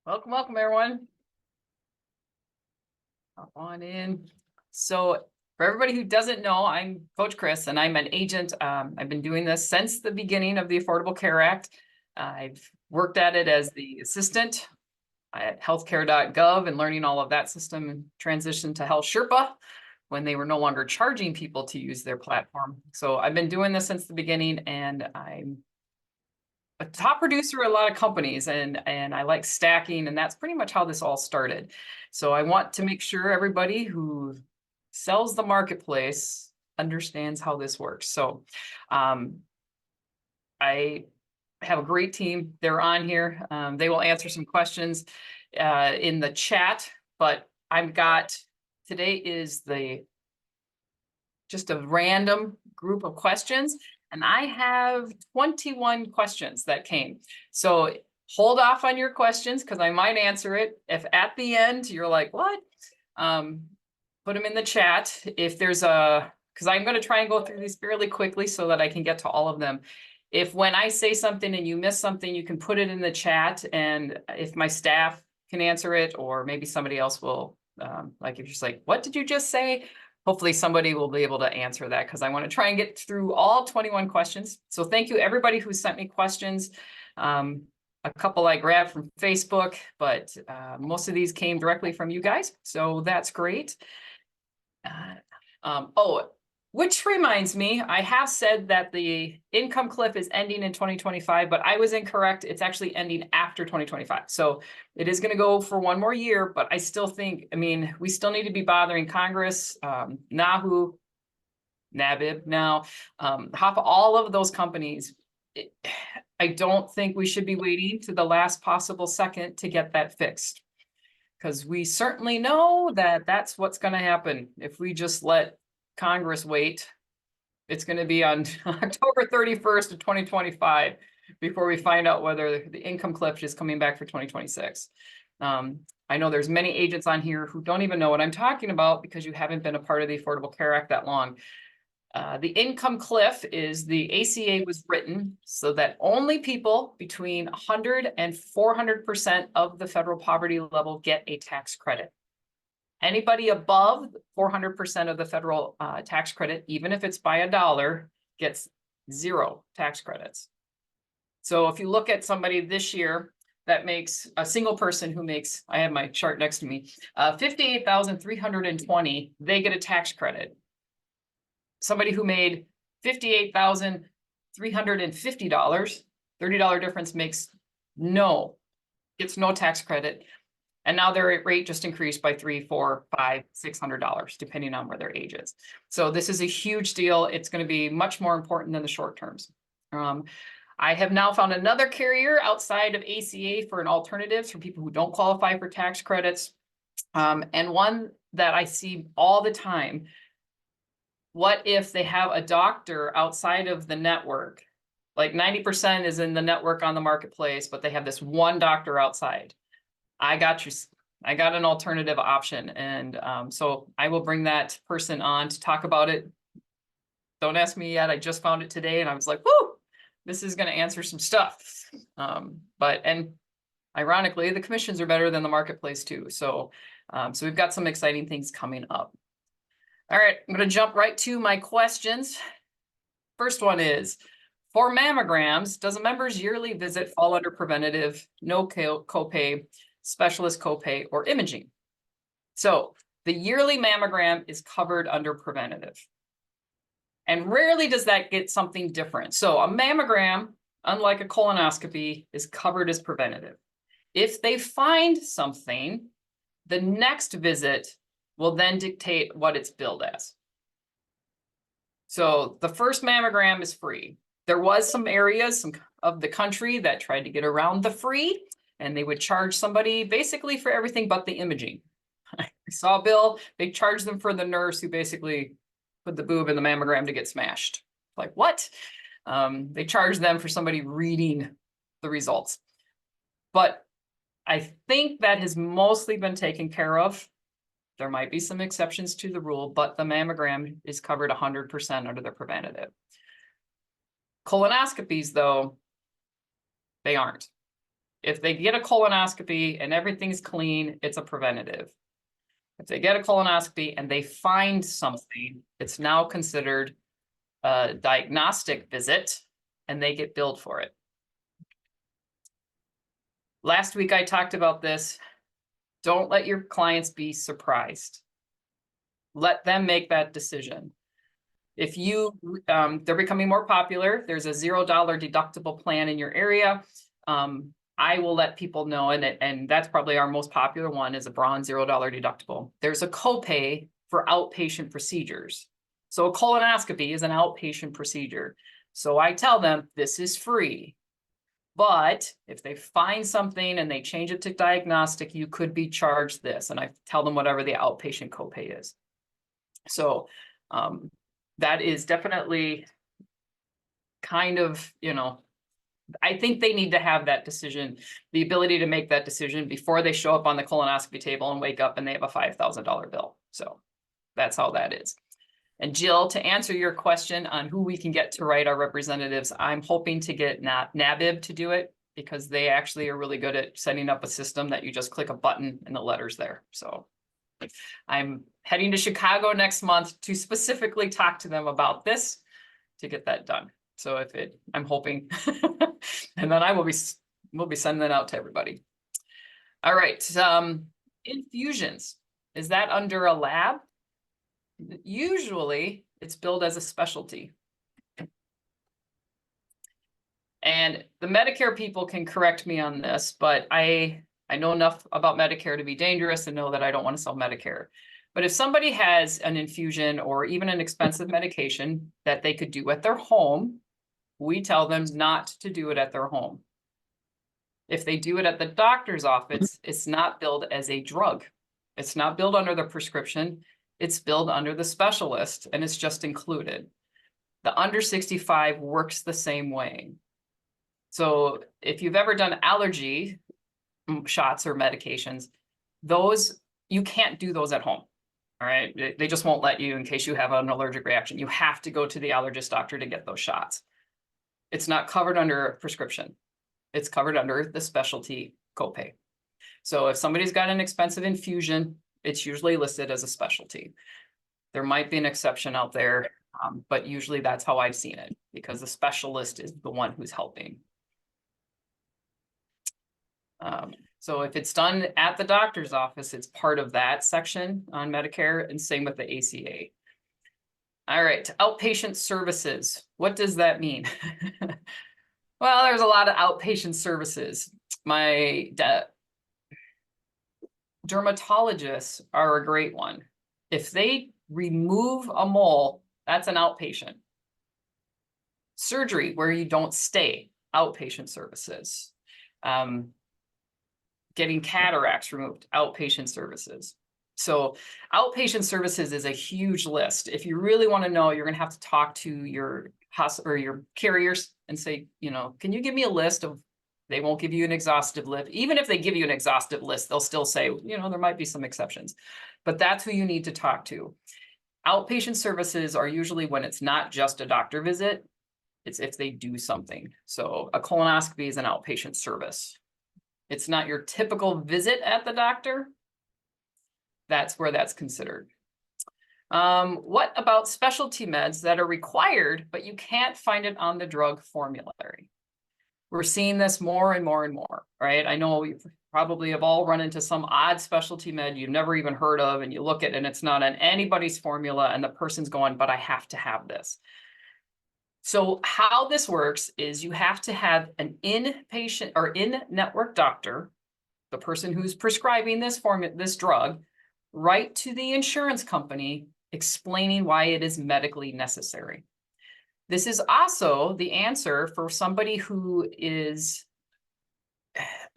Welcome, welcome, everyone. Hop on in. So for everybody who doesn't know, I'm Coach Chris, and I'm an agent. I've been doing this since the beginning of the Affordable Care Act. I've worked at it as the assistant at healthcare.gov and learning all of that system, and transitioned to Health Sherpa when they were no longer charging people to use their platform. So I've been doing this since the beginning, and I'm a top producer at a lot of companies, and I like stacking, and that's pretty much how this all started. So I want to make sure everybody who sells the marketplace understands how this works. So I have a great team. They're on here. They will answer some questions in the chat, but today is just a random group of questions. And I have 21 questions that came. So hold off on your questions because I might answer it. If at the end you're like, what? Put them in the chat. If there's because I'm going to try and go through these fairly quickly so that I can get to all of them. If when I say something and you miss something, you can put it in the chat. And if my staff can answer it, or maybe somebody else will, like if you're just like, what did you just say? Hopefully somebody will be able to answer that because I want to try and get through all 21 questions. So thank you everybody who sent me questions. A couple I grabbed from Facebook, but most of these came directly from you guys. So that's great. Which reminds me, I have said that the income cliff is ending in 2025, but I was incorrect. It's actually ending after 2025. So it is going to go for one more year, but I still think, we still need to be bothering Congress, NAHU, NABIB now, HAPA, all of those companies. I don't think we should be waiting to the last possible second to get that fixed, because we certainly know that that's what's going to happen if we just let Congress wait. It's going to be on October 31st of 2025 before we find out whether the income cliff is coming back for 2026. I know there's many agents on here who don't even know what I'm talking about because you haven't been a part of the Affordable Care Act that long. The income cliff is the ACA was written so that only people between 100 and 400% of the federal poverty level get a tax credit. Anybody above 400% of the federal tax credit, even if it's by $1, gets 0 tax credits. So if you look at somebody this year that makes a single person who makes, I have my chart next to me, $58,320, they get a tax credit. Somebody who made $58,350, $30 difference gets no tax credit. And now their rate just increased by $300, $400, $500, $600, depending on where their age is. So this is a huge deal. It's going to be much more important than the short terms. I have now found another carrier outside of ACA for an alternative for people who don't qualify for tax credits. And one that I see all the time. What if they have a doctor outside of the network? Like 90% is in the network on the marketplace, but they have this one doctor outside. I got an alternative option. And so I will bring that person on to talk about it. Don't ask me yet. I just found it today and I was like, whoo, this is going to answer some stuff. And ironically, the commissions are better than the marketplace too. So we've got some exciting things coming up. All right, I'm going to jump right to my questions. First one is, for mammograms, does a member's yearly visit fall under preventative, no copay, specialist copay, or imaging? So the yearly mammogram is covered under preventative. And rarely does that get something different. So a mammogram, unlike a colonoscopy, is covered as preventative. If they find something, the next visit will then dictate what it's billed as. So the first mammogram is free. There was some areas of the country that tried to get around the free, and they would charge somebody basically for everything but the imaging. I saw a bill, they charged them for the nurse who basically put the boob in the mammogram to get smashed. Like, what? They charged them for somebody reading the results. But I think that has mostly been taken care of. There might be some exceptions to the rule, but the mammogram is covered 100% under the preventative. Colonoscopies, though, they aren't. If they get a colonoscopy and everything's clean, it's a preventative. If they get a colonoscopy and they find something, it's now considered a diagnostic visit and they get billed for it. Last week I talked about this. Don't let your clients be surprised. Let them make that decision. If you, they're becoming more popular, there's a $0 deductible plan in your area. I will let people know, and that's probably our most popular one, is a bronze $0 deductible. There's a copay for outpatient procedures. So a colonoscopy is an outpatient procedure. So I tell them this is free. But if they find something and they change it to diagnostic, you could be charged this. And I tell them whatever the outpatient copay is. So that is definitely kind of, I think they need to have that decision, the ability to make that decision before they show up on the colonoscopy table and wake up and they have a $5,000 bill. So that's how that is. And Jill, to answer your question on who we can get to write our representatives, I'm hoping to get NABIB to do it because they actually are really good at setting up a system that you just click a button and the letter's there. So I'm heading to Chicago next month to specifically talk to them about this to get that done. So I'm hoping, and then we'll be sending that out to everybody. All right, infusions, is that under a lab? Usually it's billed as a specialty. And the Medicare people can correct me on this, but I know enough about Medicare to be dangerous and know that I don't want to sell Medicare. But if somebody has an infusion or even an expensive medication that they could do at their home, we tell them not to do it at their home. If they do it at the doctor's office, it's not billed as a drug. It's not billed under the prescription. It's billed under the specialist, and it's just included. The under 65 works the same way. So if you've ever done allergy shots or medications, those, you can't do those at home. All right. They just won't let you in case you have an allergic reaction. You have to go to the allergist doctor to get those shots. It's not covered under a prescription. It's covered under the specialty copay. So if somebody's got an expensive infusion, it's usually listed as a specialty. There might be an exception out there, but usually that's how I've seen it because the specialist is the one who's helping. So if it's done at the doctor's office, it's part of that section on Medicare, and same with the ACA. All right, outpatient services. What does that mean? Well, there's a lot of outpatient services. My dermatologists are a great one. If they remove a mole, that's an outpatient. Surgery where you don't stay, outpatient services. Getting cataracts removed, outpatient services. So outpatient services is a huge list. If you really want to know, you're going to have to talk to your hospital or your carriers and say, can you give me a list of, they won't give you an exhaustive list. Even if they give you an exhaustive list, they'll still say, there might be some exceptions, but that's who you need to talk to. Outpatient services are usually when it's not just a doctor visit, it's if they do something. So a colonoscopy is an outpatient service. It's not your typical visit at the doctor. That's where that's considered. What about specialty meds that are required, but you can't find it on the drug formulary? We're seeing this more and more and more, right? I know you probably have all run into some odd specialty med you've never even heard of, and you look at it and it's not on anybody's formula, and the person's going, but I have to have this. So how this works is you have to have an inpatient or in-network doctor, the person who's prescribing this drug, write to the insurance company explaining why it is medically necessary. This is also the answer for somebody who is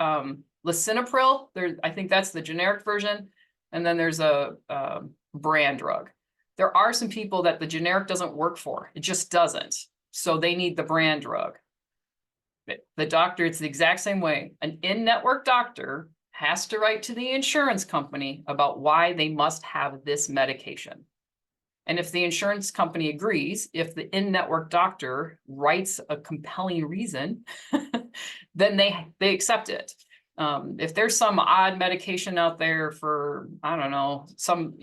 lisinopril. I think that's the generic version. And then there's a brand drug. There are some people that the generic doesn't work for. It just doesn't. So they need the brand drug. The doctor, it's the exact same way. An in-network doctor has to write to the insurance company about why they must have this medication. And if the insurance company agrees, if the in-network doctor writes a compelling reason, then they accept it. If there's some odd medication out there for, I don't know, some,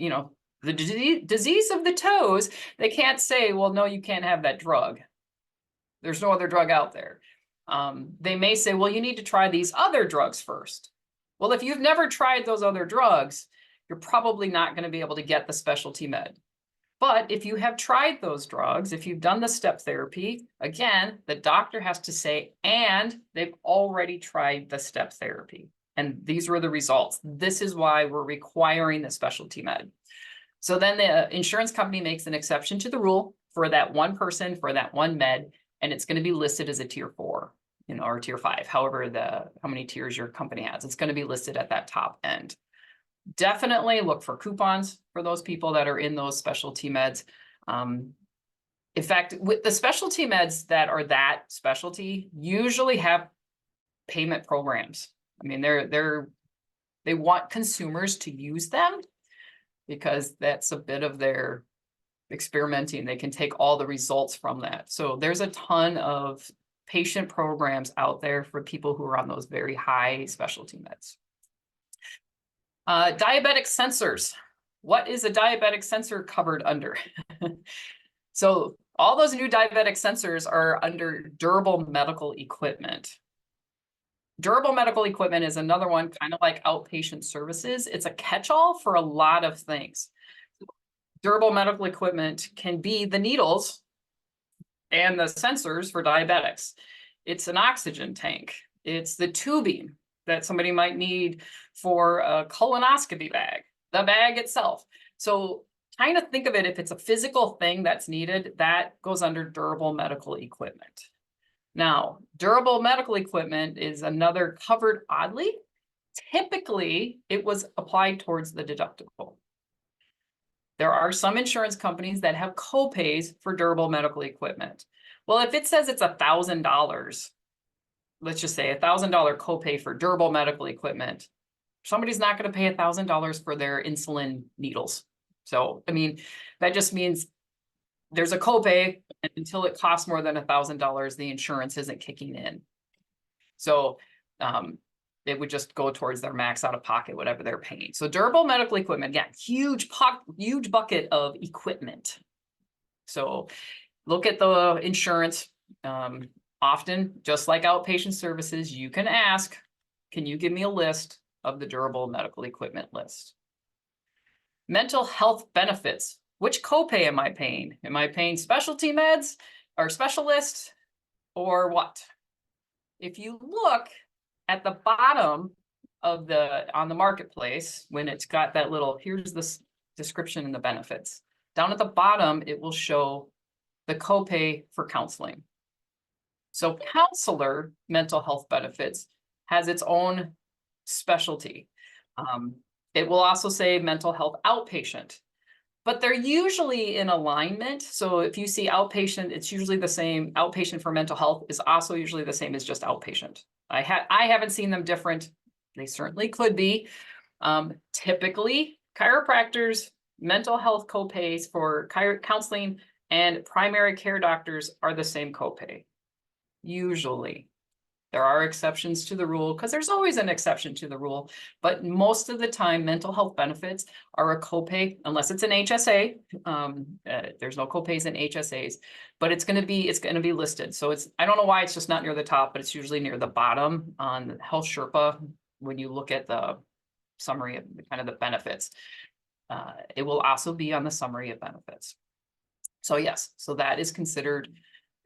the disease of the toes, they can't say, well, no, you can't have that drug. There's no other drug out there. They may say, well, you need to try these other drugs first. Well, if you've never tried those other drugs, you're probably not going to be able to get the specialty med. But if you have tried those drugs, if you've done the step therapy, again, the doctor has to say, and they've already tried the step therapy. And these were the results. This is why we're requiring the specialty med. So then the insurance company makes an exception to the rule for that one person, for that one med, and it's going to be listed as a tier 4, or tier 5, however how many tiers your company has. It's going to be listed at that top end. Definitely look for coupons for those people that are in those specialty meds. In fact, with the specialty meds that are that specialty usually have payment programs. I mean, they want consumers to use them because that's a bit of their experimenting. They can take all the results from that. So there's a ton of patient programs out there for people who are on those very high specialty meds. Diabetic sensors. What is a diabetic sensor covered under? So all those new diabetic sensors are under durable medical equipment. Durable medical equipment is another one, kind of like outpatient services. It's a catch-all for a lot of things. Durable medical equipment can be the needles and the sensors for diabetics. It's an oxygen tank. It's the tubing that somebody might need for a colonoscopy bag, the bag itself. So kind of think of it, if it's a physical thing that's needed, that goes under durable medical equipment. Now, durable medical equipment is another covered oddly. Typically, it was applied towards the deductible. There are some insurance companies that have copays for durable medical equipment. Well, if it says it's $1,000, let's just say $1,000 copay for durable medical equipment, somebody's not going to pay $1,000 for their insulin needles. So, I mean, that just means there's a copay, and until it costs more than $1,000, the insurance isn't kicking in. So it would just go towards their max out of pocket, whatever they're paying. So durable medical equipment, again, huge bucket of equipment. So look at the insurance. Often, just like outpatient services, you can ask, can you give me a list of the durable medical equipment list? Mental health benefits. Which copay am I paying? Am I paying specialty meds or specialists or what? If you look at the bottom of on the marketplace, when it's got that little, here's this description and the benefits. Down at the bottom, it will show the copay for counseling. So counselor mental health benefits has its own specialty. It will also say mental health outpatient, but they're usually in alignment. So if you see outpatient, it's usually the same. Outpatient for mental health is also usually the same as just outpatient. I haven't seen them different. They certainly could be. Typically, chiropractors, mental health copays for counseling, and primary care doctors are the same copay. Usually. There are exceptions to the rule, because there's always an exception to the rule, but most of the time mental health benefits are a copay, unless it's an HSA. There's no copays in HSAs, but it's going to be listed. So I don't know why it's just not near the top, but it's usually near the bottom on Health Sherpa when you look at the summary of kind of the benefits. It will also be on the summary of benefits. So yes, so that is considered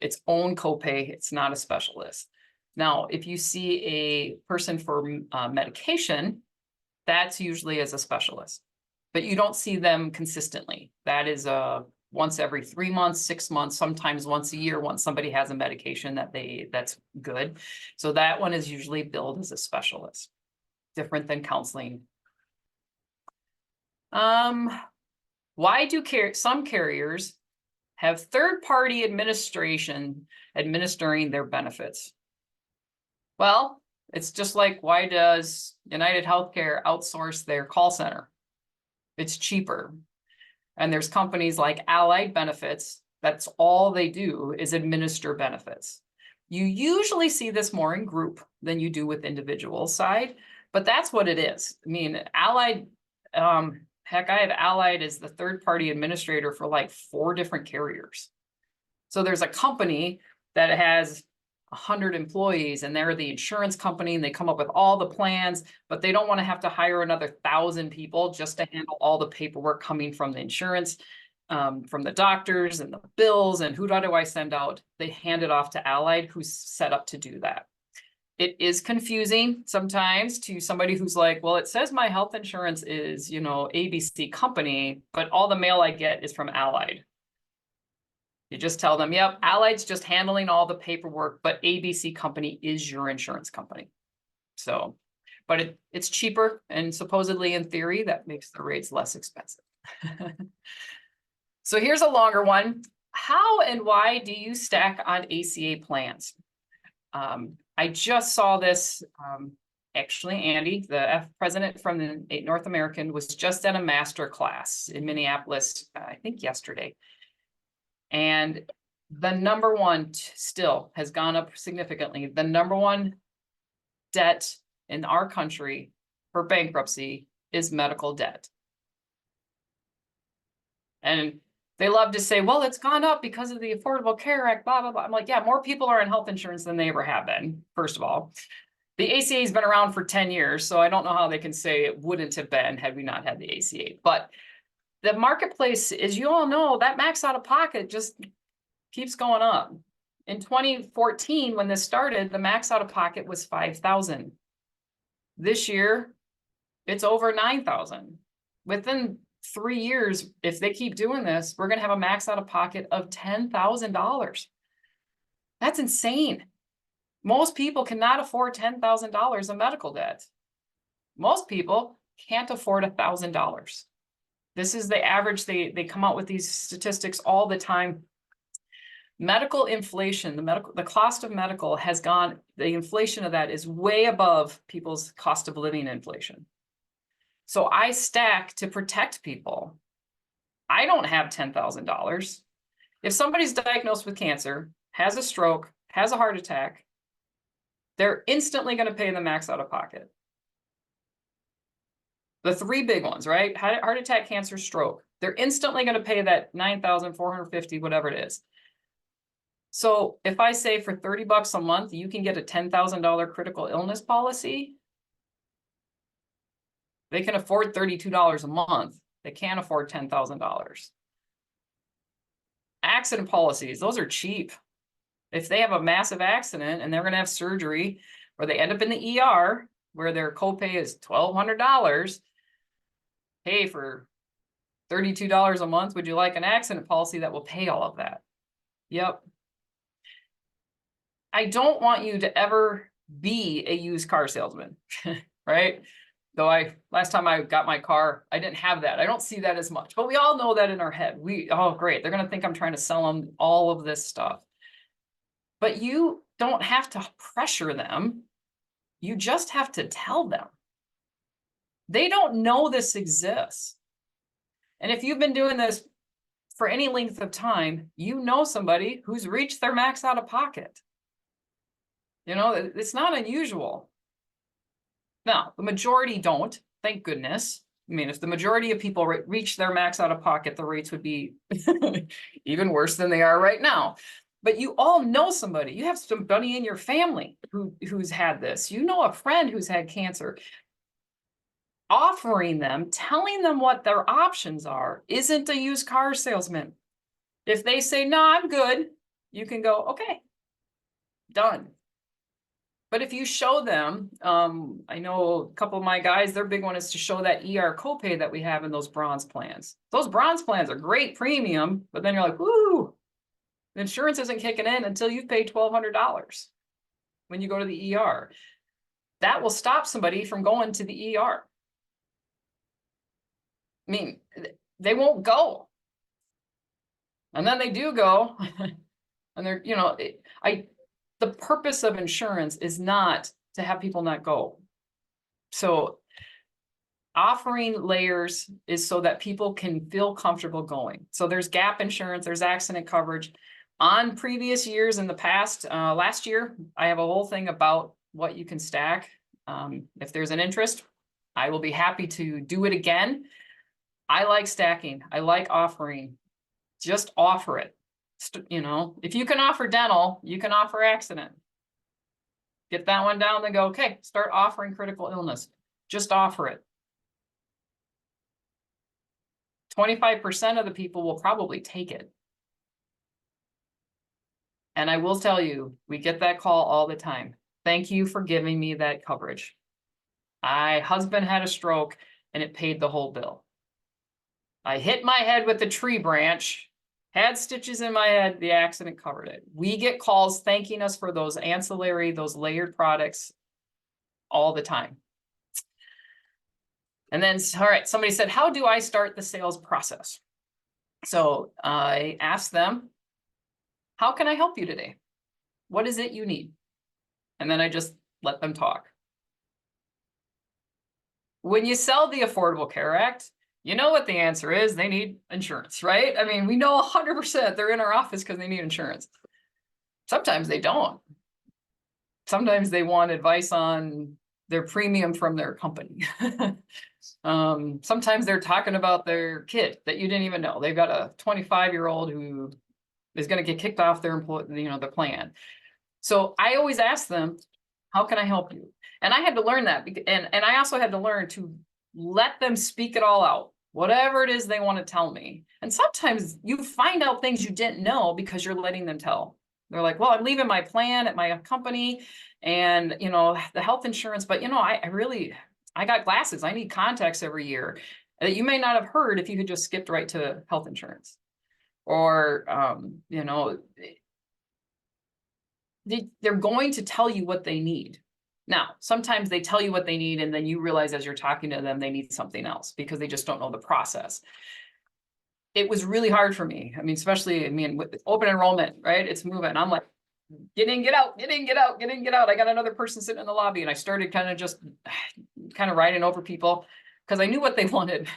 its own copay. It's not a specialist. Now, if you see a person for medication, that's usually as a specialist, but you don't see them consistently. That is once every 3 months, 6 months, sometimes once a year, once somebody has a medication that's good. So that one is usually billed as a specialist, different than counseling. Why do some carriers have third-party administering their benefits? Well, it's just like, why does United Healthcare outsource their call center? It's cheaper. And there's companies like Allied Benefits, that's all they do is administer benefits. You usually see this more in group than you do with individual side, but that's what it is. I mean, Allied, heck, I have Allied as the third-party administrator for like 4 different carriers. So there's a company that has 100 employees and they're the insurance company and they come up with all the plans, but they don't want to have to hire another 1,000 people just to handle all the paperwork coming from the insurance, from the doctors and the bills and who do I send out? They hand it off to Allied, who's set up to do that. It is confusing sometimes to somebody who's like, well, it says my health insurance is, ABC company, but all the mail I get is from Allied. You just tell them, yep, Allied's just handling all the paperwork, but ABC company is your insurance company. So, but it's cheaper, and supposedly in theory, that makes the rates less expensive. So here's a longer one. How and why do you stack on ACA plans? I just saw this, actually, Andy, the president from the North American, was just at a master class in Minneapolis, I think yesterday. And the number one still has gone up significantly. The number one debt in our country for bankruptcy is medical debt. And they love to say, well, it's gone up because of the Affordable Care Act, blah, blah, blah. I'm like, yeah, more people are on health insurance than they ever have been, first of all. The ACA has been around for 10 years, so I don't know how they can say it wouldn't have been had we not had the ACA. But the marketplace, as you all know, that max out of pocket just keeps going up. In 2014, when this started, the max out of pocket was $5,000. This year, it's over $9,000. Within 3 years, if they keep doing this, we're going to have a max out of pocket of $10,000. That's insane. Most people cannot afford $10,000 of medical debt. Most people can't afford $1,000. This is the average. They come out with these statistics all the time. Medical inflation, the cost of medical has gone, the inflation of that is way above people's cost of living inflation. So I stack to protect people. I don't have $10,000. If somebody's diagnosed with cancer, has a stroke, has a heart attack, they're instantly going to pay the max out of pocket. The 3 big ones, right? Heart attack, cancer, stroke. They're instantly going to pay that $9,450, whatever it is. So if I say for $30 a month, you can get a $10,000 critical illness policy, they can afford $32 a month. They can't afford $10,000. Accident policies, those are cheap. If they have a massive accident and they're going to have surgery, or they end up in the ER where their copay is $1,200, hey, for $32 a month, would you like an accident policy that will pay all of that? Yep. I don't want you to ever be a used car salesman, right? Though last time I got my car, I didn't have that. I don't see that as much, but we all know that in our head. Oh, great. They're going to think I'm trying to sell them all of this stuff. But you don't have to pressure them. You just have to tell them. They don't know this exists. And if you've been doing this for any length of time, you know somebody who's reached their max out of pocket. It's not unusual. Now, the majority don't, thank goodness. I mean, if the majority of people reach their max out of pocket, the rates would be even worse than they are right now. But you all know somebody. You have somebody in your family who's had this. You know a friend who's had cancer. Offering them, telling them what their options are, isn't a used car salesman. If they say, no, I'm good, you can go, okay, done. But if you show them, I know a couple of my guys, their big one is to show that ER copay that we have in those bronze plans. Those bronze plans are great premium, but then you're like, woo, the insurance isn't kicking in until you've paid $1,200 when you go to the ER. That will stop somebody from going to the ER. I mean, they won't go. And then they do go, and they're, the purpose of insurance is not to have people not go. So Offering layers is so that people can feel comfortable going. So there's gap insurance, there's accident coverage. On previous years in the past, last year, I have a whole thing about what you can stack. If there's an interest, I will be happy to do it again. I like stacking. I like offering. Just offer it. You know, if you can offer dental, you can offer accident. Get that one down, then go, okay, start offering critical illness. Just offer it. 25% of the people will probably take it. And I will tell you, we get that call all the time. Thank you for giving me that coverage. My husband had a stroke and it paid the whole bill. I hit my head with a tree branch, had stitches in my head, the accident covered it. We get calls thanking us for those ancillary, those layered products all the time. And then, all right, somebody said, how do I start the sales process? So I asked them, how can I help you today? What is it you need? And then I just let them talk. When you sell the Affordable Care Act, you know what the answer is. They need insurance, right? I mean, we know 100% they're in our office because they need insurance. Sometimes they don't. Sometimes they want advice on their premium from their company. Sometimes they're talking about their kid that you didn't even know. They've got a 25-year-old who is going to get kicked off their the plan. So I always ask them, how can I help you? And I had to learn that. And I also had to learn to let them speak it all out, whatever it is they want to tell me. And sometimes you find out things you didn't know because you're letting them tell. They're like, well, I'm leaving my plan at my company and, you know, the health insurance, but, you know, I got glasses. I need contacts every year that you may not have heard if you had just skipped right to health insurance. Or, you know, they're going to tell you what they need. Now, sometimes they tell you what they need, and then you realize as you're talking to them, they need something else because they just don't know the process. It was really hard for me. I mean, especially, with open enrollment, right? It's moving. I'm like, get in, get out, get in, get out, get in, get out. I got another person sitting in the lobby, and I started kind of riding over people because I knew what they wanted.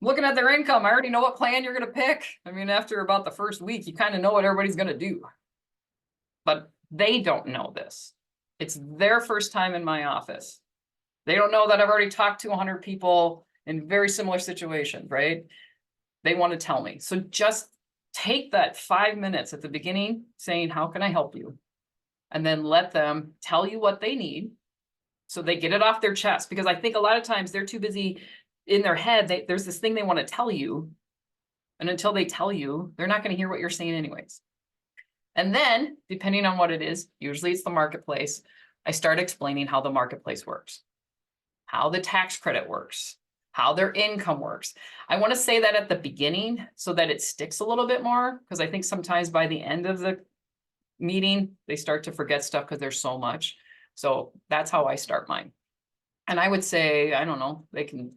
Looking at their income, I already know what plan you're going to pick. I mean, after about the first week, you kind of know what everybody's going to do. But they don't know this. It's their first time in my office. They don't know that I've already talked to 100 people in very similar situations, right? They want to tell me. So just take that 5 minutes at the beginning saying, how can I help you? And then let them tell you what they need so they get it off their chest. Because I think a lot of times they're too busy in their head. There's this thing they want to tell you. And until they tell you, they're not going to hear what you're saying anyways. And then, depending on what it is, usually it's the marketplace, I start explaining how the marketplace works, how the tax credit works, how their income works. I want to say that at the beginning so that it sticks a little bit more, because I think sometimes by the end of the meeting, they start to forget stuff because there's so much. So that's how I start mine. And I would say, I don't know, they can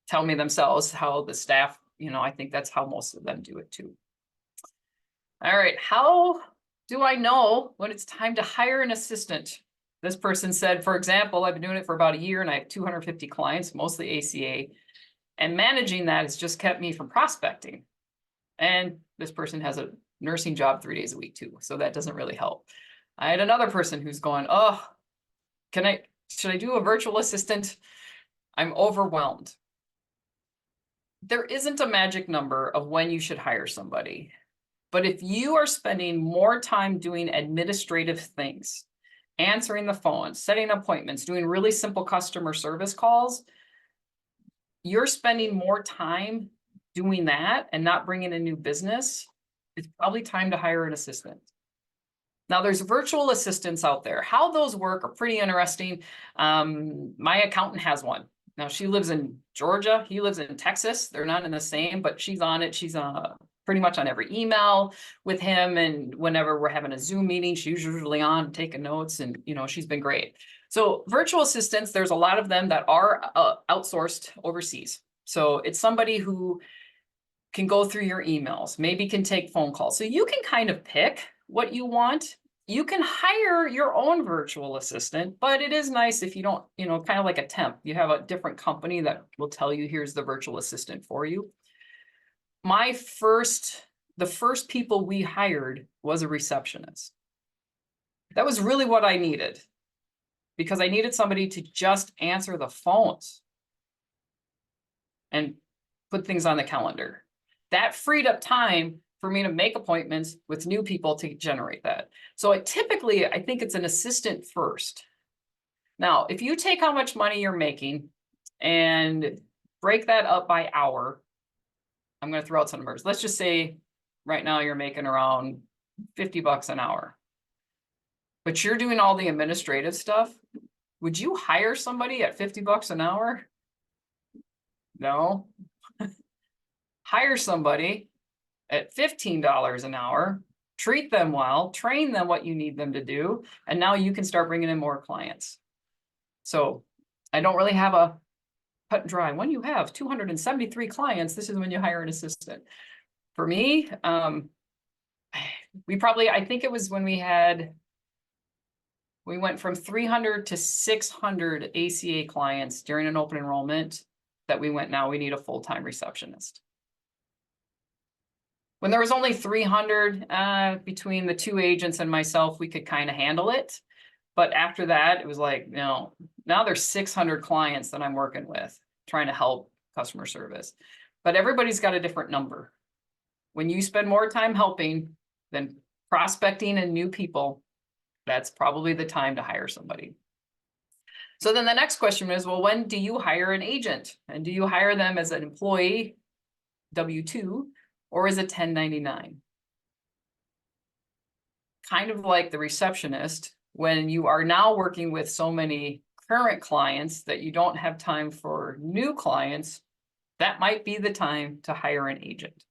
tell me themselves how the staff, I think that's how most of them do it too. All right, how do I know when it's time to hire an assistant? This person said, for example, I've been doing it for about a year and I have 250 clients, mostly ACA, and managing that has just kept me from prospecting. And this person has a nursing job 3 days a week too, so that doesn't really help. I had another person who's going, oh, should I do a virtual assistant? I'm overwhelmed. There isn't a magic number of when you should hire somebody. But if you are spending more time doing administrative things, answering the phone, setting appointments, doing really simple customer service calls, you're spending more time doing that and not bringing in new business, it's probably time to hire an assistant. Now, there's virtual assistants out there. How those work are pretty interesting. My accountant has one. Now, she lives in Georgia. He lives in Texas. They're not in the same, but she's on it. She's pretty much on every email with him. And whenever we're having a Zoom meeting, she's usually on taking notes, and she's been great. So virtual assistants, there's a lot of them that are outsourced overseas. So it's somebody who can go through your emails, maybe can take phone calls. So you can kind of pick what you want. you can hire your own virtual assistant, but it is nice if you don't, kind of like a temp, you have a different company that will tell you, here's the virtual assistant for you. The first people we hired was a receptionist. That was really what I needed, because I needed somebody to just answer the phones and put things on the calendar. That freed up time for me to make appointments with new people to generate that. So I think it's an assistant first. Now, if you take how much money you're making and break that up by hour, I'm going to throw out some numbers. Let's just say right now you're making around $50 an hour, but you're doing all the administrative stuff. Would you hire somebody at $50 an hour? No. Hire somebody at $15 an hour, treat them well, train them what you need them to do, and now you can start bringing in more clients. So I don't really have a cut and dry. When you have 273 clients, this is when you hire an assistant. For me, I think it was when we went from 300 to 600 ACA clients during an open enrollment that we need a full-time receptionist. When there was only 300 between the two agents and myself, we could kind of handle it. But after that, it was like, no, now there's 600 clients that I'm working with, trying to help customer service. But everybody's got a different number. When you spend more time helping than prospecting and new people, that's probably the time to hire somebody. So then the next question is, well, when do you hire an agent? And do you hire them as an employee, W-2, or as a 1099? Kind of like the receptionist, when you are now working with so many current clients that you don't have time for new clients, that might be the time to hire an agent.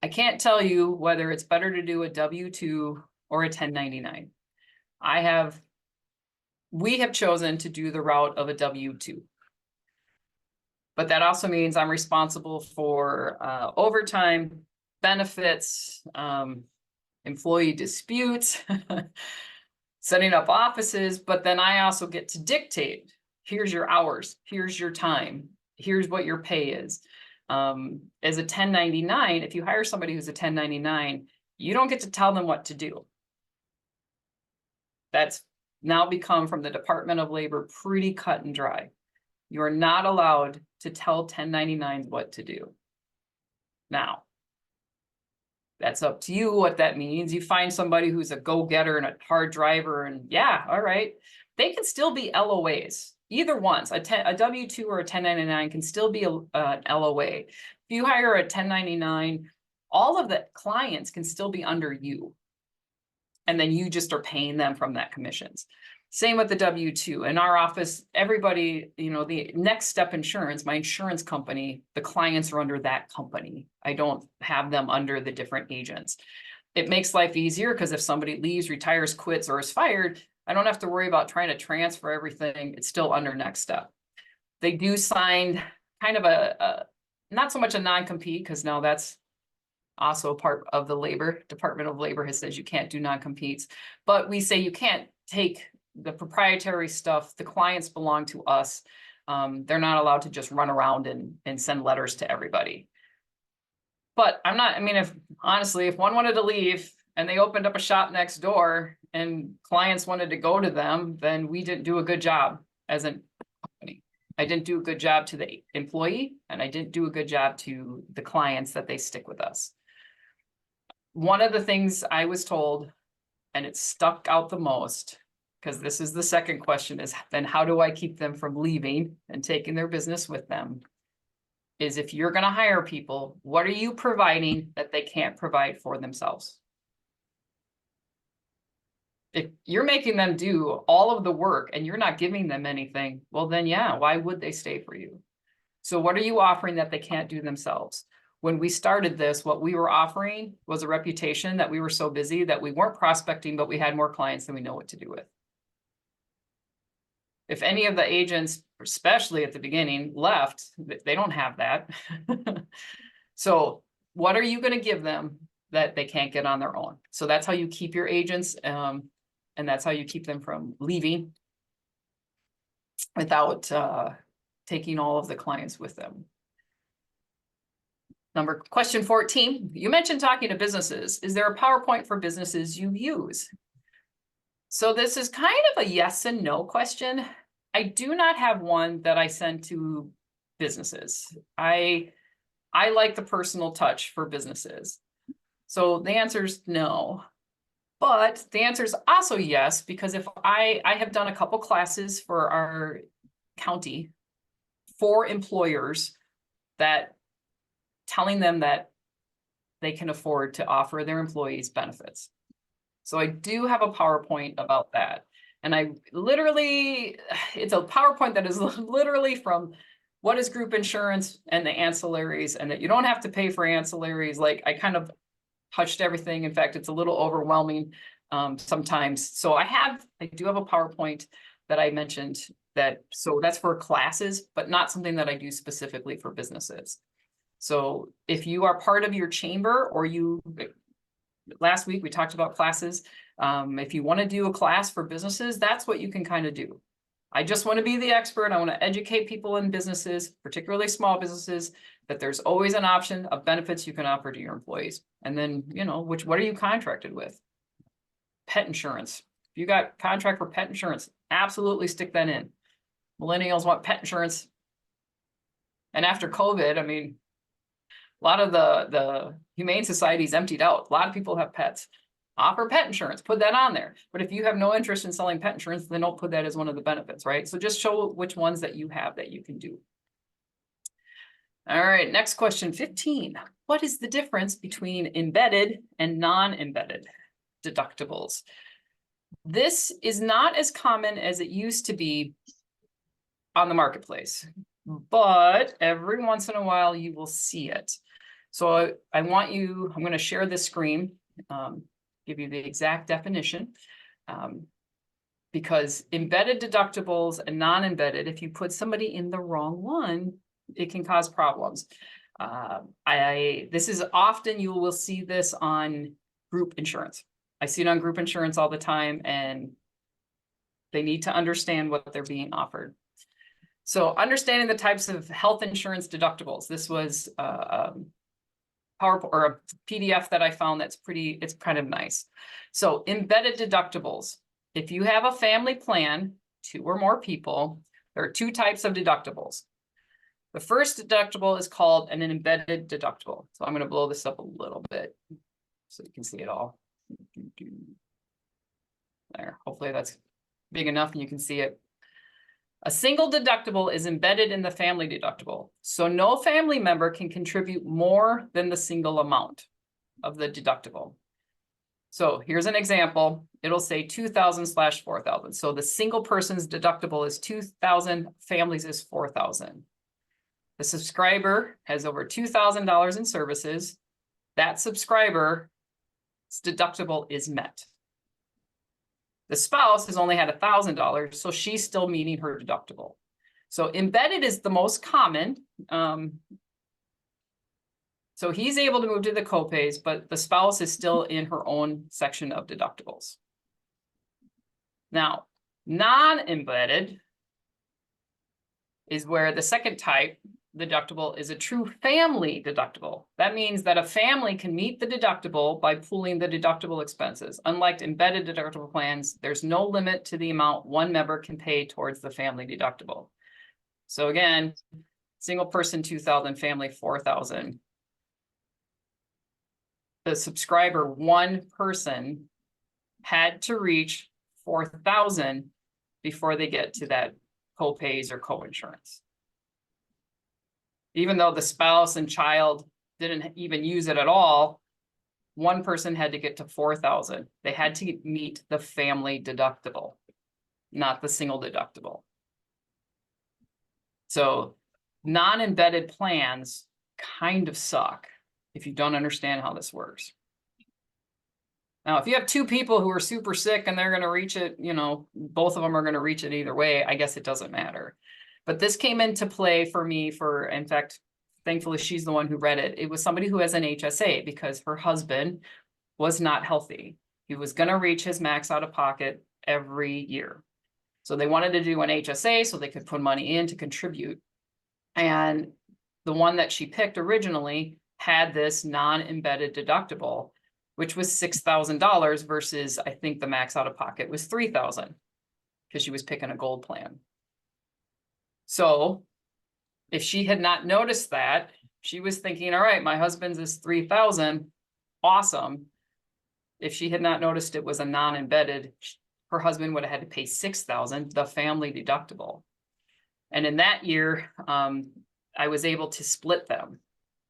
I can't tell you whether it's better to do a W-2 or a 1099. We have chosen to do the route of a W-2. But that also means I'm responsible for overtime, benefits, employee disputes, setting up offices, but then I also get to dictate, here's your hours, here's your time, here's what your pay is. As a 1099, if you hire somebody who's a 1099, you don't get to tell them what to do. That's now become, from the Department of Labor, pretty cut and dry. You are not allowed to tell 1099s what to do. Now, that's up to you what that means. You find somebody who's a go-getter and a hard driver, and yeah, all right. They can still be LOAs. Either ones, a W-2 or a 1099 can still be an LOA. If you hire a 1099, all of the clients can still be under you. And then you just are paying them from that commissions. Same with the W-2. In our office, everybody, the Next Step Insurance, my insurance company, the clients are under that company. I don't have them under the different agents. It makes life easier because if somebody leaves, retires, quits, or is fired, I don't have to worry about trying to transfer everything. It's still under Next Step. They do sign kind of a not so much a non-compete, because now that's also part of the Department of Labor has says you can't do non-competes, but we say you can't take the proprietary stuff. The clients belong to us. They're not allowed to just run around and send letters to everybody. But if one wanted to leave and they opened up a shop next door and clients wanted to go to them, then we didn't do a good job as a company. I didn't do a good job to the employee, and I didn't do a good job to the clients that they stick with us. One of the things I was told, and it stuck out the most, because this is the second question, is then how do I keep them from leaving and taking their business with them? Is if you're going to hire people, what are you providing that they can't provide for themselves? If you're making them do all of the work and you're not giving them anything, well then yeah, why would they stay for you? So what are you offering that they can't do themselves? When we started this, what we were offering was a reputation that we were so busy that we weren't prospecting, but we had more clients than we know what to do with. If any of the agents, especially at the beginning, left, they don't have that. So what are you going to give them that they can't get on their own. So that's how you keep your agents, and that's how you keep them from leaving without taking all of the clients with them. Question 14, you mentioned talking to businesses. Is there a PowerPoint for businesses you use? So this is kind of a yes and no question. I do not have one that I send to businesses. I like the personal touch for businesses. So the answer is no. But the answer is also yes, because if I have done a couple classes for our county for employers, that telling them that they can afford to offer their employees benefits. So I do have a PowerPoint about that. And I literally, it's a PowerPoint that is literally from what is group insurance and the ancillaries, and that you don't have to pay for ancillaries. Like, I kind of touched everything. In fact, it's a little overwhelming sometimes. So I do have a PowerPoint that I mentioned so that's for classes, but not something that I do specifically for businesses. So if you are part of your chamber, or last week we talked about classes. If you want to do a class for businesses, that's what you can kind of do. I just want to be the expert. I want to educate people in businesses, particularly small businesses, that there's always an option of benefits you can offer to your employees. And then, what are you contracted with? Pet insurance. If you got contract for pet insurance, absolutely stick that in. Millennials want pet insurance. And after COVID, I mean, a lot of the humane societies emptied out. A lot of people have pets. Offer pet insurance, put that on there. But if you have no interest in selling pet insurance, then don't put that as one of the benefits, right? So just show which ones that you have that you can do. All right, next question, 15. What is the difference between embedded and non-embedded deductibles? This is not as common as it used to be on the marketplace, but every once in a while you will see it. So I'm going to share this screen, give you the exact definition, because embedded deductibles and non-embedded, if you put somebody in the wrong one, it can cause problems. This is often, you will see this on group insurance. I see it on group insurance all the time, and they need to understand what they're being offered. So understanding the types of health insurance deductibles. This was a PowerPoint or a PDF that I found it's kind of nice. So embedded deductibles. If you have a family plan, 2 or more people, there are 2 types of deductibles. The first deductible is called an embedded deductible. So I'm going to blow this up a little bit so you can see it all. There, hopefully that's big enough and you can see it. A single deductible is embedded in the family deductible. So no family member can contribute more than the single amount of the deductible. So here's an example. It'll say 2,000/4,000. So the single person's deductible is 2,000, families is 4,000. The subscriber has over $2,000 in services. That subscriber's deductible is met. The spouse has only had $1,000, so she's still meeting her deductible. So embedded is the most common. So he's able to move to the copays, but the spouse is still in her own section of deductibles. Now, non-embedded is where the second type deductible is a true family deductible. That means that a family can meet the deductible by pooling the deductible expenses. Unlike embedded deductible plans, there's no limit to the amount one member can pay towards the family deductible. So again, single person 2,000, family 4,000. The subscriber, one person, had to reach 4,000 before they get to that co-pays or co-insurance. Even though the spouse and child didn't even use it at all, one person had to get to 4,000. They had to meet the family deductible, not the single deductible. So non-embedded plans kind of suck if you don't understand how this works. Now, if you have 2 people who are super sick and they're going to reach it, both of them are going to reach it either way, I guess it doesn't matter. But this came into play for me in fact, thankfully she's the one who read it. It was somebody who has an HSA because her husband was not healthy. He was going to reach his max out of pocket every year. So they wanted to do an HSA so they could put money in to contribute. And the one that she picked originally had this non-embedded deductible, which was $6,000 versus I think the max out of pocket was $3,000 because she was picking a gold plan. So if she had not noticed that, she was thinking, all right, my husband's is $3,000, awesome. If she had not noticed it was a non-embedded, her husband would have had to pay $6,000, the family deductible. And in that year, I was able to split them.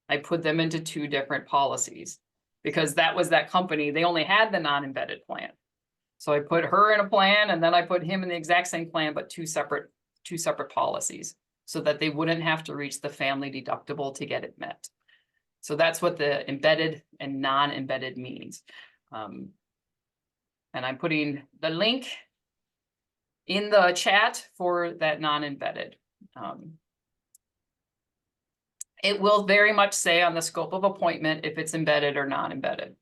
I put them into two different policies because that was that company. They only had the non-embedded plan. So I put her in a plan and then I put him in the exact same plan, but two separate policies so that they wouldn't have to reach the family deductible to get it met. So that's what the embedded and non-embedded means. And I'm putting the link in the chat for that non-embedded. It will very much say on the scope of appointment if it's embedded or non-embedded.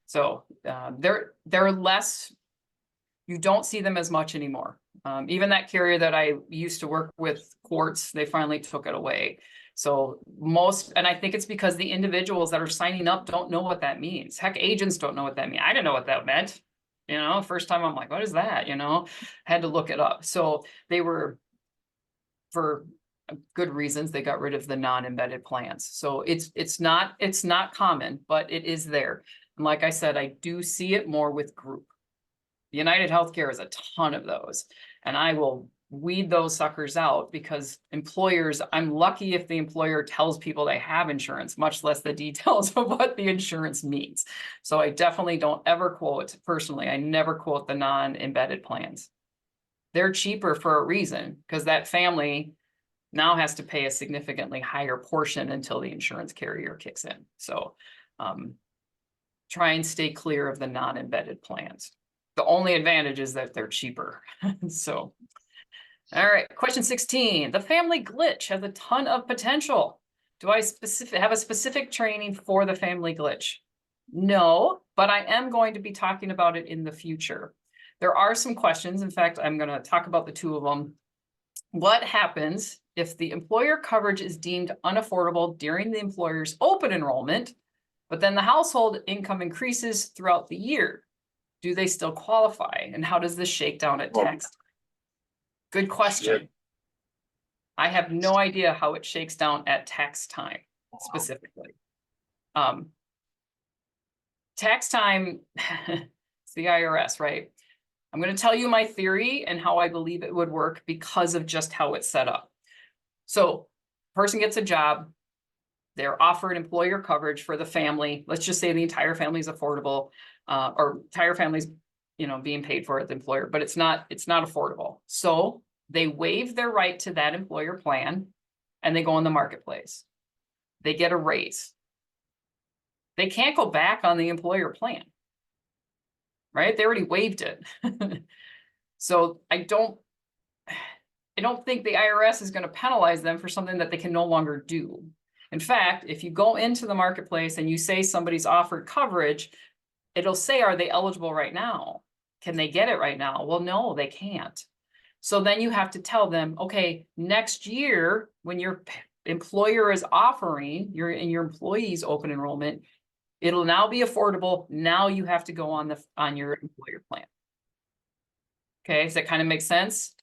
So they're less, you don't see them as much anymore. Even that carrier that I used to work with, Quartz, they finally took it away. So and I think it's because the individuals that are signing up don't know what that means. Heck, agents don't know what that means. I didn't know what that meant. You know, first time I'm like, what is that? You know, had to look it up. So they were, for good reasons, they got rid of the non-embedded plans. So it's not common, but it is there. And like I said, I do see it more with group. United Healthcare has a ton of those, and I will weed those suckers out because employers, I'm lucky if the employer tells people they have insurance, much less the details of what the insurance means. So I definitely don't ever quote, personally, I never quote the non-embedded plans. They're cheaper for a reason because that family now has to pay a significantly higher portion until the insurance carrier kicks in. So try and stay clear of the non-embedded plans. The only advantage is that they're cheaper. So, all right, question 16. The family glitch has a ton of potential. Do I have a specific training for the family glitch? No, but I am going to be talking about it in the future. There are some questions. In fact, I'm going to talk about the two of them. What happens if the employer coverage is deemed unaffordable during the employer's open enrollment, but then the household income increases throughout the year? Do they still qualify? And how does this shake down at tax? Good question. I have no idea how it shakes down at tax time specifically. Tax time, it's the IRS, right? I'm going to tell you my theory and how I believe it would work because of just how it's set up. So, person gets a job, they're offered employer coverage for the family. Let's just say the entire family is affordable, or entire family's, you know, being paid for at the employer, but it's not affordable. So they waive their right to that employer plan and they go on the marketplace. They get a raise. They can't go back on the employer plan, right? They already waived it. So I don't think the IRS is going to penalize them for something that they can no longer do. In fact, if you go into the marketplace and you say somebody's offered coverage, it'll say, are they eligible right now? Can they get it right now? Well, no, they can't. So then you have to tell them, okay, next year, when your employer is offering your employees open enrollment, it'll now be affordable. Now you have to go on your employer plan. Okay, does that kind of make sense?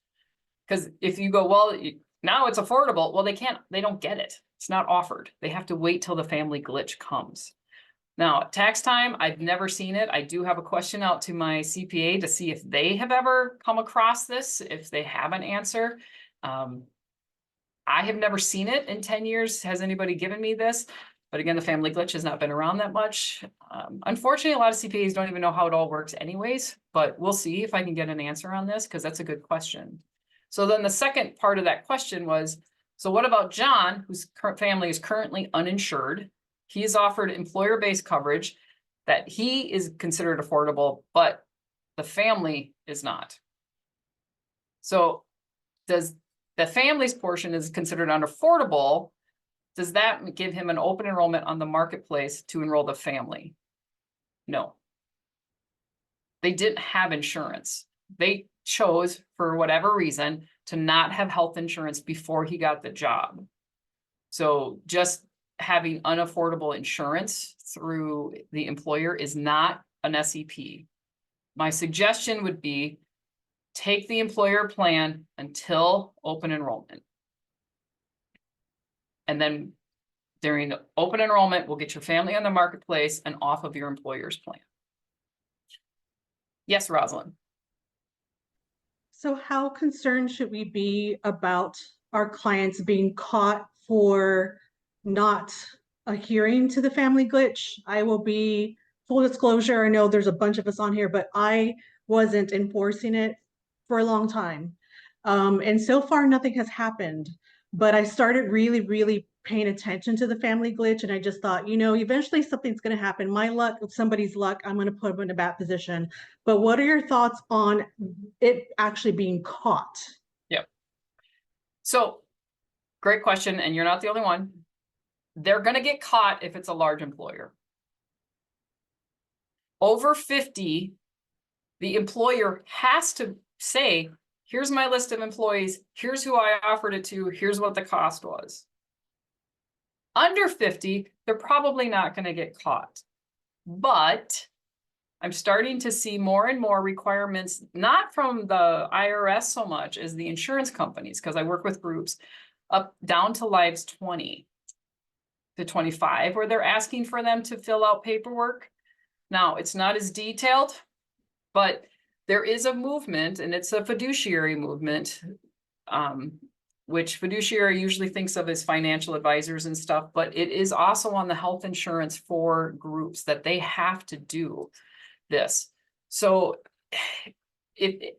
Because if you go, well, now it's affordable, well, they don't get it. It's not offered. They have to wait till the family glitch comes. Now, tax time, I've never seen it. I do have a question out to my CPA to see if they have ever come across this, if they have an answer. I have never seen it in 10 years. Has anybody given me this? But again, the family glitch has not been around that much. Unfortunately, a lot of CPAs don't even know how it all works anyways, but we'll see if I can get an answer on this because that's a good question. So then the second part of that question was, so what about John, whose current family is currently uninsured? He is offered employer-based coverage that he is considered affordable, but the family is not. So does the family's portion is considered unaffordable? Does that give him an open enrollment on the marketplace to enroll the family? No. They didn't have insurance. They chose, for whatever reason, to not have health insurance before he got the job. So just having unaffordable insurance through the employer is not an SEP. My suggestion would be take the employer plan until open enrollment. And then during the open enrollment, we'll get your family on the marketplace and off of your employer's plan. Yes, Rosalind. So how concerned should we be about our clients being caught for not adhering to the family glitch? I will be full disclosure. I know there's a bunch of us on here, but I wasn't enforcing it for a long time. And so far nothing has happened, but I started really paying attention to the family glitch. And I just thought, you know, eventually something's going to happen. My luck, if somebody's luck, I'm going to put them in a bad position. But what are your thoughts on it actually being caught? Yep. So great question. And you're not the only one. They're going to get caught if it's a large employer. Over 50, the employer has to say, here's my list of employees. Here's who I offered it to. Here's what the cost was. Under 50, they're probably not going to get caught. But I'm starting to see more and more requirements, not from the IRS so much as the insurance companies, because I work with groups, up down to lives 20 to 25, where they're asking for them to fill out paperwork. Now, it's not as detailed, but there is a movement, and it's a fiduciary movement, which fiduciary usually thinks of as financial advisors and stuff, but it is also on the health insurance for groups that they have to do this. So if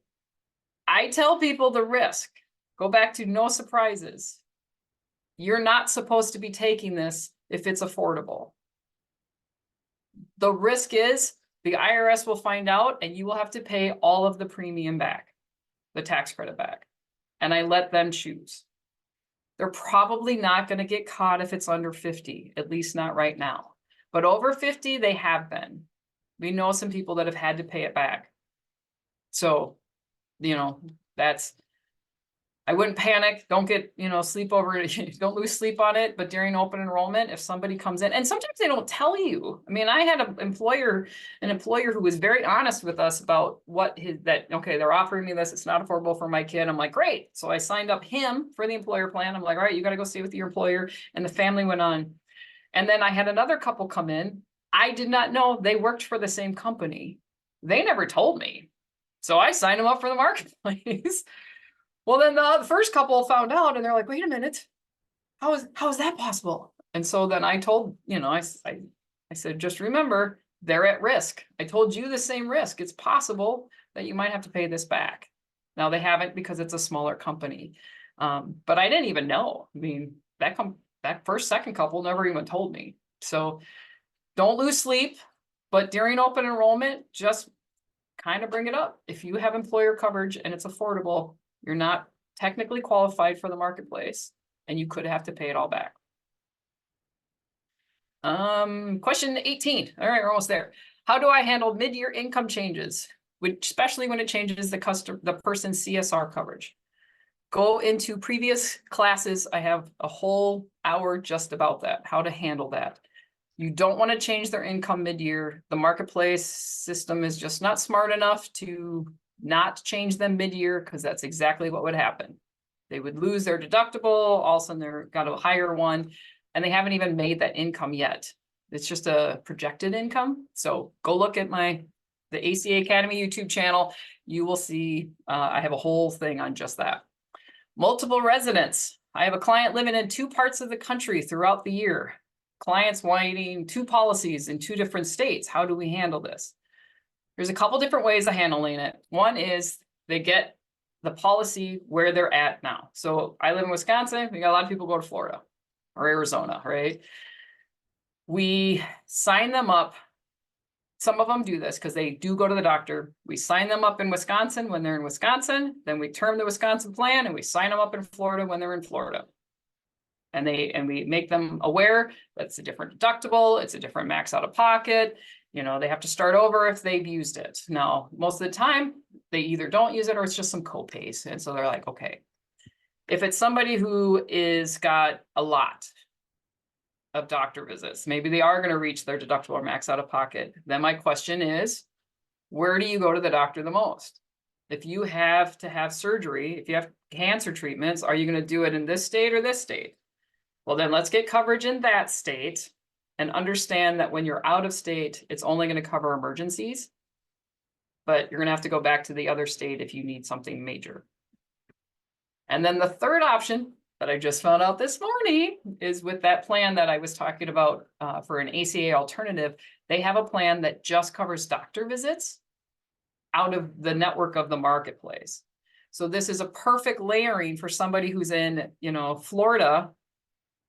I tell people the risk, go back to no surprises. You're not supposed to be taking this if it's affordable. The risk is the IRS will find out and you will have to pay all of the premium back, the tax credit back. And I let them choose. They're probably not going to get caught if it's under 50, at least not right now. But over 50, they have been. We know some people that have had to pay it back. So, you know, I wouldn't panic. Don't get, sleep over it. Don't lose sleep on it. But during open enrollment, if somebody comes in, and sometimes they don't tell you. I mean, I had an employer who was very honest with us about okay, they're offering me this. It's not affordable for my kid. I'm like, great. So I signed up him for the employer plan. I'm like, all right, you got to go stay with your employer. And the family went on. And then I had another couple come in. I did not know they worked for the same company. They never told me. So I signed them up for the marketplace. Well, then the first couple found out and they're like, wait a minute, how is that possible? And so then I told, I said, just remember, they're at risk. I told you the same risk. It's possible that you might have to pay this back. Now they haven't because it's a smaller company. But I didn't even know. I mean, that second couple never even told me. So don't lose sleep, but during open enrollment, just kind of bring it up. If you have employer coverage and it's affordable, you're not technically qualified for the marketplace and you could have to pay it all back. Question 18. All right, we're almost there. How do I handle mid-year income changes, especially when it changes the person's CSR coverage? Go into previous classes. I have a whole hour just about that, how to handle that. You don't want to change their income mid-year. The marketplace system is just not smart enough to not change them mid-year, because that's exactly what would happen. They would lose their deductible, all of a sudden they're got a higher one, and they haven't even made that income yet. It's just a projected income. So go look at the ACA Academy YouTube channel. You will see I have a whole thing on just that. Multiple residents. I have a client living in 2 parts of the country throughout the year. Clients wanting 2 policies in 2 different states. How do we handle this? There's a couple different ways of handling it. One is they get the policy where they're at now. So I live in Wisconsin. We got a lot of people go to Florida or Arizona, right? We sign them up. Some of them do this because they do go to the doctor. We sign them up in Wisconsin when they're in Wisconsin. Then we term the Wisconsin plan and we sign them up in Florida when they're in Florida. And we make them aware that's a different deductible, it's a different max out of pocket. You know, they have to start over if they've used it. Now, most of the time, they either don't use it or it's just some copays. And so they're like, okay. If it's somebody who is got a lot of doctor visits, maybe they are going to reach their deductible or max out of pocket. Then my question is, where do you go to the doctor the most? If you have to have surgery, if you have cancer treatments, are you going to do it in this state or this state? Well, then let's get coverage in that state and understand that when you're out of state, it's only going to cover emergencies, but you're going to have to go back to the other state if you need something major. And then the third option that I just found out this morning is with that plan that I was talking about for an ACA alternative. They have a plan that just covers doctor visits out of the network of the marketplace. So this is a perfect layering for somebody who's in, you know, Florida,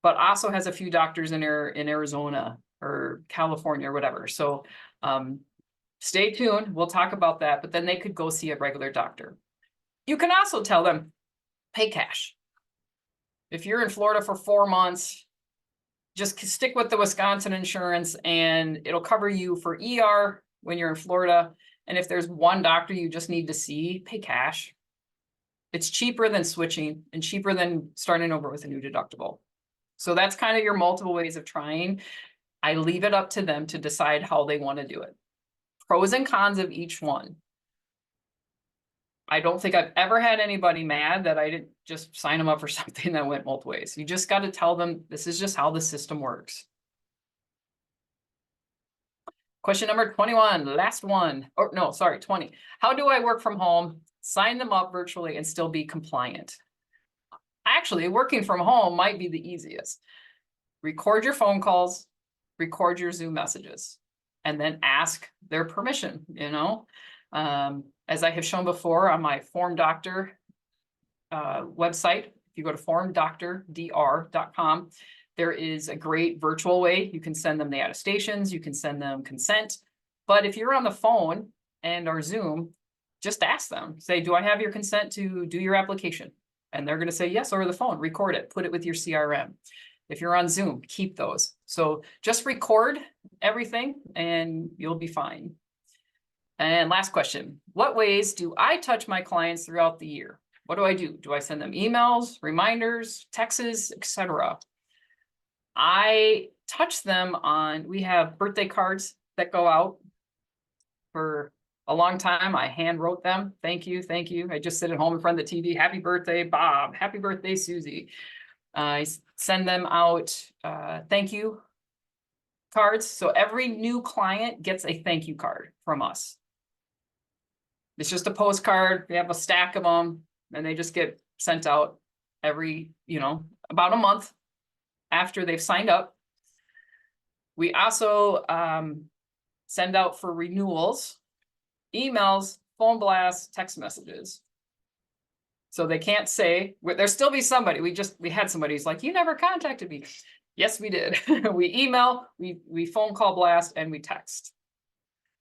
but also has a few doctors in Arizona or California or whatever. So stay tuned. We'll talk about that, but then they could go see a regular doctor. You can also tell them, pay cash. If you're in Florida for 4 months, just stick with the Wisconsin insurance and it'll cover you for ER when you're in Florida. And if there's one doctor you just need to see, pay cash. It's cheaper than switching and cheaper than starting over with a new deductible. So that's kind of your multiple ways of trying. I leave it up to them to decide how they want to do it. Pros and cons of each one. I don't think I've ever had anybody mad that I didn't just sign them up for something that went both ways. You just got to tell them this is just how the system works. Question number 21, last one. Or no, sorry, 20. How do I work from home, sign them up virtually, and still be compliant? Actually, working from home might be the easiest. Record your phone calls, record your Zoom messages, and then ask their permission, you know? As I have shown before on my Form Doctor website, if you go to formdoctordr.com, there is a great virtual way. You can send them the attestations, you can send them consent. But if you're on the phone and or Zoom, just ask them, say, do I have your consent to do your application? And they're going to say yes over the phone, record it, put it with your CRM. If you're on Zoom, keep those. So just record everything and you'll be fine. And last question, what ways do I touch my clients throughout the year? What do I do? Do I send them emails, reminders, texts, etc.? I touch them on, we have birthday cards that go out for a long time. I hand wrote them. Thank you. Thank you. I just sit at home in front of the TV. Happy birthday, Bob. Happy birthday, Susie. I send them out thank you cards. So every new client gets a thank you card from us. It's just a postcard. We have a stack of them and they just get sent out every, you know, about a month after they've signed up. We also send out for renewals, emails, phone blasts, text messages. So they can't say, there'll still be somebody, we had somebody who's like, you never contacted me. Yes, we did. We email, we phone call blast, and we text.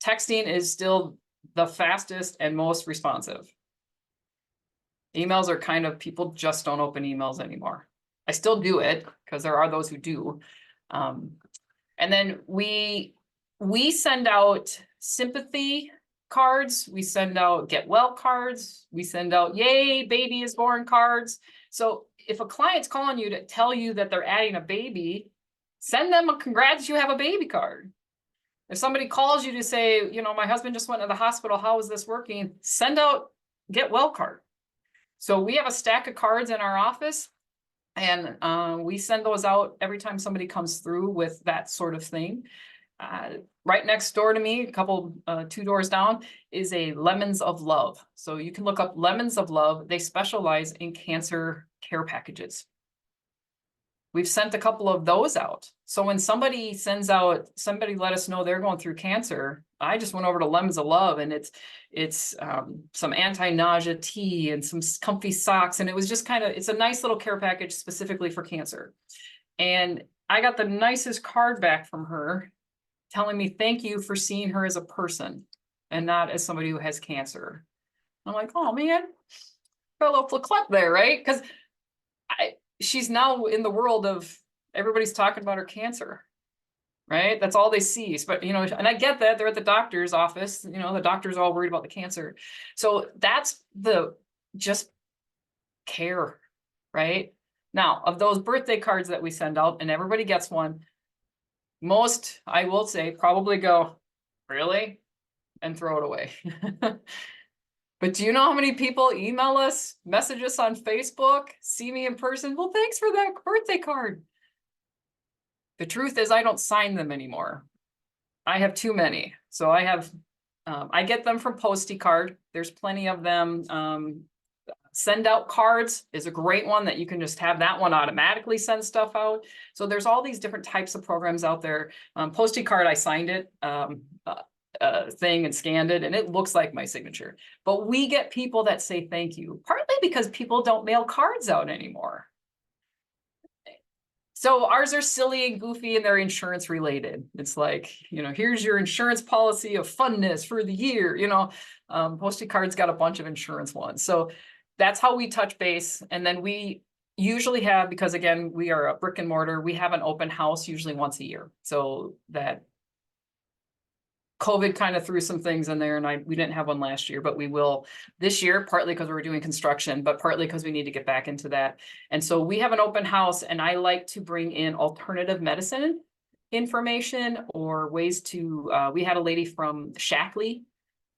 Texting is still the fastest and most responsive. Emails are kind of, people just don't open emails anymore. I still do it because there are those who do. And then we send out sympathy cards. We send out get well cards. We send out yay, baby is born cards. So if a client's calling you to tell you that they're adding a baby, send them a congrats, you have a baby card. If somebody calls you to say, you know, my husband just went to the hospital, how is this working? Send out get well card. So we have a stack of cards in our office. And we send those out every time somebody comes through with that sort of thing. Right next door to me, a couple, 2 doors down, is a Lemons of Love. So you can look up Lemons of Love. They specialize in cancer care packages. We've sent a couple of those out. So when somebody sends out, somebody let us know they're going through cancer, I just went over to Lemons of Love and it's some anti-nausea tea and some comfy socks. And it was just kind of, it's a nice little care package specifically for cancer. And I got the nicest card back from her telling me, thank you for seeing her as a person and not as somebody who has cancer. I'm like, oh man, got a little flip there, right? Because she's now in the world of everybody's talking about her cancer, right? That's all they see. But, you know, and I get that they're at the doctor's office, you know, the doctor's all worried about the cancer. So that's the just care, right? Now, of those birthday cards that we send out and everybody gets one, most, I will say, probably go, really? And throw it away. But do you know how many people email us, message us on Facebook, see me in person? Well, thanks for that birthday card. The truth is I don't sign them anymore. I have too many. So I have, I get them from Posty Card. There's plenty of them. Send out cards is a great one that you can just have that one automatically send stuff out. So there's all these different types of programs out there. Posty Card, I signed it, thing and scanned it, and it looks like my signature. But we get people that say thank you, partly because people don't mail cards out anymore. So ours are silly and goofy and they're insurance related. It's like, you know, here's your insurance policy of funness for the year, you know. Posty Card's got a bunch of insurance ones. So that's how we touch base. And then we usually have, because again, we are a brick and mortar, we have an open house usually once a year. So that COVID kind of threw some things in there, and we didn't have one last year, but we will this year, partly because we're doing construction, but partly because we need to get back into that. And so we have an open house, and I like to bring in alternative medicine information or ways to, we had a lady from Shackley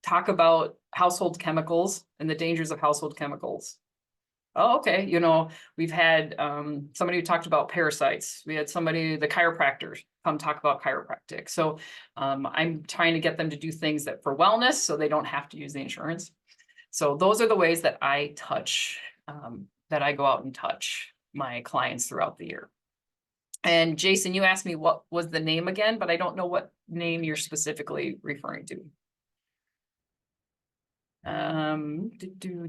talk about household chemicals and the dangers of household chemicals. Oh, okay. You know, we've had somebody who talked about parasites. We had somebody, the chiropractors, come talk about chiropractic. So I'm trying to get them to do things that for wellness, so they don't have to use the insurance. So those are the ways that I touch, that I go out and touch my clients throughout the year. And Jason, you asked me what was the name again, but I don't know what name you're specifically referring to.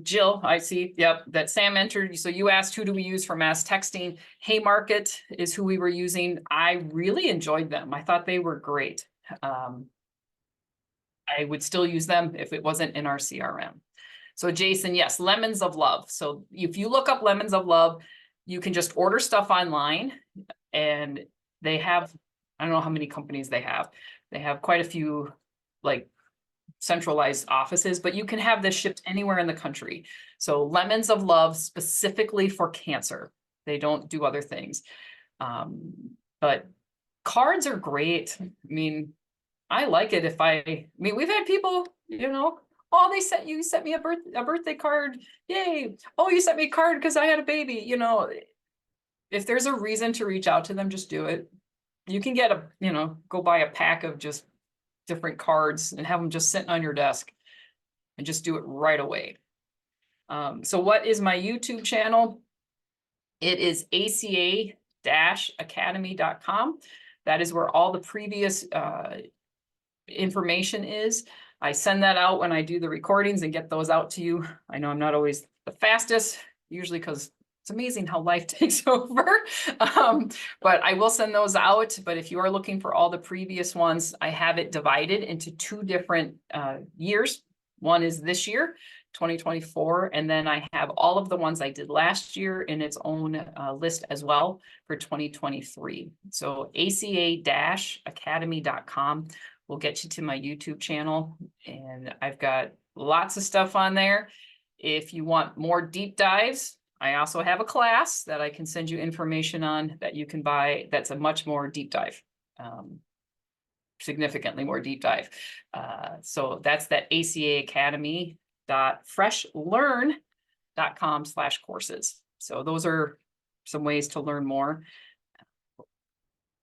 Jill, I see. Yep, that Sam entered. So you asked, who do we use for mass texting? Haymarket is who we were using. I really enjoyed them. I thought they were great. I would still use them if it wasn't in our CRM. So Jason, yes, Lemons of Love. So if you look up Lemons of Love, you can just order stuff online, and they have, I don't know how many companies they have. They have quite a few, like, centralized offices, but you can have this shipped anywhere in the country. So Lemons of Love specifically for cancer. They don't do other things. But cards are great. I mean, I like it if I mean, we've had people, you know, oh, you sent me a birthday card. Yay. Oh, you sent me a card because I had a baby. You know, if there's a reason to reach out to them, just do it. You can get you know, go buy a pack of just different cards and have them just sitting on your desk and just do it right away. So what is my YouTube channel? It is aca-academy.com. That is where all the previous information is. I send that out when I do the recordings and get those out to you. I know I'm not always the fastest, usually because it's amazing how life takes over. But I will send those out. But if you are looking for all the previous ones, I have it divided into two different years. One is this year, 2024. And then I have all of the ones I did last year in its own list as well for 2023. So aca-academy.com will get you to my YouTube channel. And I've got lots of stuff on there. If you want more deep dives, I also have a class that I can send you information on that you can buy. That's a much more deep dive, significantly more deep dive. So that's that aca-academy.freshlearn.com/courses. So those are some ways to learn more.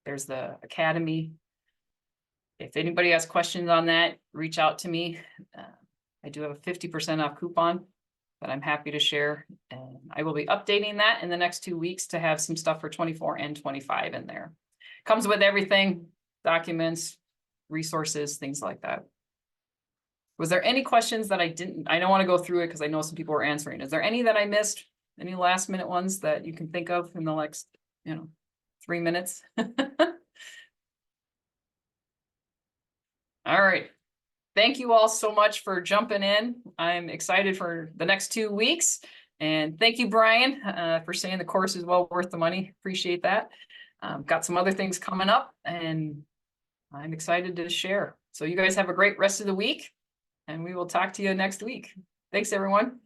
There's the Academy. If anybody has questions on that, reach out to me. I do have a 50% off coupon that I'm happy to share. And I will be updating that in the next 2 weeks to have some stuff for 24 and 25 in there. Comes with everything, documents, resources, things like that. Was there any questions that I don't want to go through it because I know some people were answering. Is there any that I missed? Any last minute ones that you can think of in the next, 3 minutes? All right. Thank you all so much for jumping in. I'm excited for the next 2 weeks. And thank you, Brian, for saying the course is well worth the money. Appreciate that. Got some other things coming up and I'm excited to share. So you guys have a great rest of the week and we will talk to you next week. Thanks, everyone.